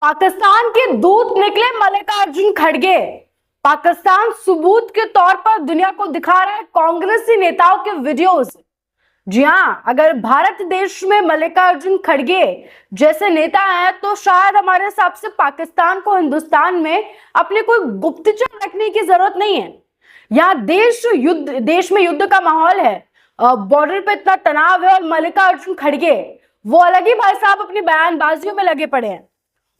पाकिस्तान के दूत निकले मल्लिकार्जुन खड़गे। पाकिस्तान सबूत के तौर पर दुनिया को दिखा रहा है कांग्रेसी नेताओं के वीडियोस। जी हां, अगर भारत देश में मल्लिकार्जुन खड़गे जैसे नेता हैं तो शायद हमारे हिसाब से पाकिस्तान को हिंदुस्तान में अपने कोई गुप्तचर रखने की जरूरत नहीं है। यहाँ देश में युद्ध का माहौल है, बॉर्डर पे इतना तनाव है और मल्लिकार्जुन खड़गे वो अलग ही भाई साहब अपनी बयानबाजियों में लगे पड़े हैं।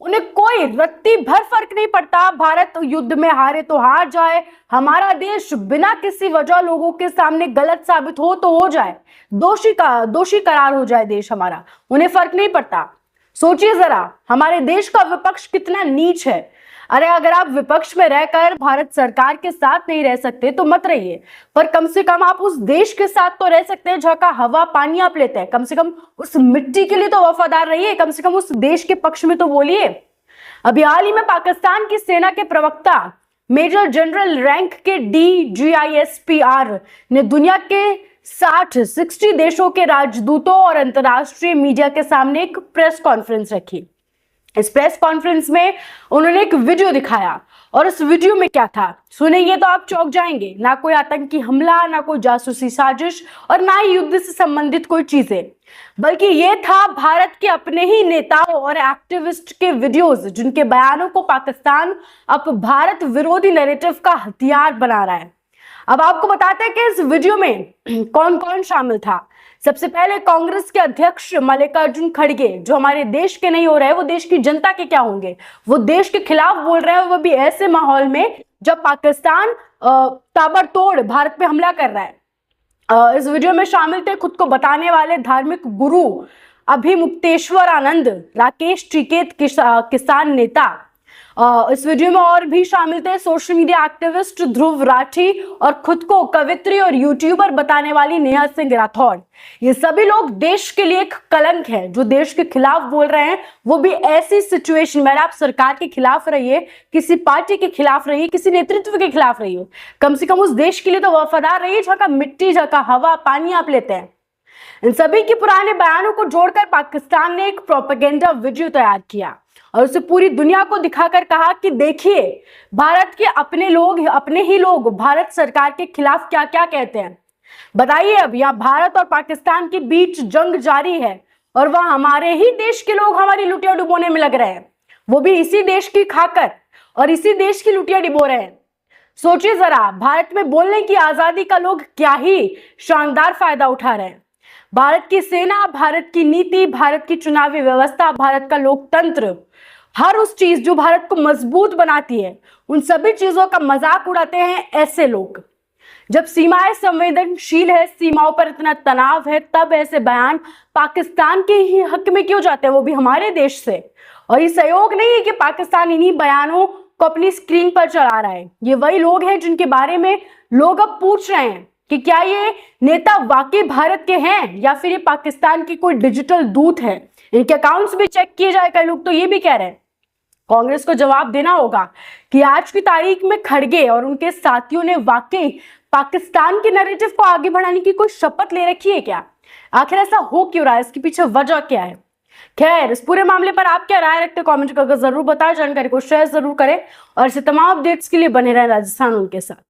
उन्हें कोई रत्ती भर फर्क नहीं पड़ता, भारत युद्ध में हारे तो हार जाए, हमारा देश बिना किसी वजह लोगों के सामने गलत साबित हो तो हो जाए, दोषी करार हो जाए देश हमारा, उन्हें फर्क नहीं पड़ता। सोचिए जरा, हमारे देश का विपक्ष कितना नीच है। अरे अगर आप विपक्ष में रहकर भारत सरकार के साथ नहीं रह सकते तो मत रहिए, पर कम से कम आप उस देश के साथ तो रह सकते हैं जहाँ का हवा पानी आप लेते हैं। कम से कम उस मिट्टी के लिए तो वफादार रहिए, कम से कम उस देश के पक्ष में तो बोलिए। अभी हाल ही में पाकिस्तान की सेना के प्रवक्ता मेजर जनरल रैंक के DGISPR ने दुनिया के 60 देशों के राजदूतों और अंतर्राष्ट्रीय मीडिया के सामने एक प्रेस कॉन्फ्रेंस रखी। इस प्रेस कॉन्फ्रेंस में उन्होंने एक वीडियो दिखाया और उस वीडियो में क्या था सुनेंगे तो आप चौंक जाएंगे। ना कोई आतंकी हमला, ना कोई जासूसी साजिश और ना ही युद्ध से संबंधित कोई चीजें, बल्कि ये था भारत के अपने ही नेताओं और एक्टिविस्ट के वीडियोस, जिनके बयानों को पाकिस्तान अब भारत विरोधी नैरेटिव का हथियार बना रहा है। अब आपको बताते हैं कि इस वीडियो में कौन कौन शामिल था। सबसे पहले कांग्रेस के अध्यक्ष मल्लिकार्जुन खड़गे, जो हमारे देश के नहीं हो रहे, वो देश की जनता के क्या होंगे। वो देश के खिलाफ बोल रहे हैं, वो भी ऐसे माहौल में जब पाकिस्तान ताबड़तोड़ भारत पे हमला कर रहा है। इस वीडियो में शामिल थे खुद को बताने वाले धार्मिक गुरु अभिमुक्तेश्वर आनंद, राकेश टिकैत किसान नेता। इस वीडियो में और भी शामिल थे social media activist Dhruv Rathee और खुद को कवित्री और यूट्यूबर बताने वाली नेहा सिंह राठौड़। ये सभी लोग देश के लिए एक कलंक है, जो देश के खिलाफ बोल रहे हैं, वो भी ऐसी सिचुएशन में। आप सरकार के खिलाफ रहिए, किसी पार्टी के खिलाफ रहिए, किसी नेतृत्व के खिलाफ रहिए, कम से कम उस देश के लिए तो वफादार रहिए जहाँ का मिट्टी, जहाँ का हवा पानी आप लेते हैं। इन सभी के पुराने बयानों को जोड़कर पाकिस्तान ने एक प्रोपेगेंडा वीडियो तैयार किया और उसे पूरी दुनिया को दिखाकर कहा कि देखिए भारत के अपने ही लोग भारत सरकार के खिलाफ क्या क्या कहते हैं। बताइए, अब यहाँ भारत और पाकिस्तान के बीच जंग जारी है और वह हमारे ही देश के लोग हमारी लुटिया डुबोने में लग रहे हैं, वो भी इसी देश की खाकर और इसी देश की लुटिया डुबो रहे हैं। सोचिए जरा, भारत में बोलने की आजादी का लोग क्या ही शानदार फायदा उठा रहे हैं। भारत की सेना, भारत की नीति, भारत की चुनावी व्यवस्था, भारत का लोकतंत्र, हर उस चीज जो भारत को मजबूत बनाती है, उन सभी चीजों का मजाक उड़ाते हैं ऐसे लोग। जब सीमाएं संवेदनशील है, सीमाओं पर इतना तनाव है, तब ऐसे बयान पाकिस्तान के ही हक में क्यों जाते हैं, वो भी हमारे देश से। और ये सहयोग नहीं है कि पाकिस्तान इन्हीं बयानों को अपनी स्क्रीन पर चला रहा है। ये वही लोग हैं जिनके बारे में लोग अब पूछ रहे हैं कि क्या ये नेता वाकई भारत के हैं या फिर ये पाकिस्तान की कोई डिजिटल दूत है। इनके अकाउंट्स भी चेक किए जाए, कई लोग तो ये भी कह रहे हैं। कांग्रेस को जवाब देना होगा कि आज की तारीख में खड़गे और उनके साथियों ने वाकई पाकिस्तान के नैरेटिव को आगे बढ़ाने की कोई शपथ ले रखी है क्या? आखिर ऐसा हो क्यों रहा है, इसके पीछे वजह क्या है? खैर, इस पूरे मामले पर आप क्या राय रखते हैं कमेंट करके जरूर बताएं, जानकारी को शेयर जरूर करें और ऐसे तमाम अपडेट्स के लिए बने रहें राजस्थान उनके साथ।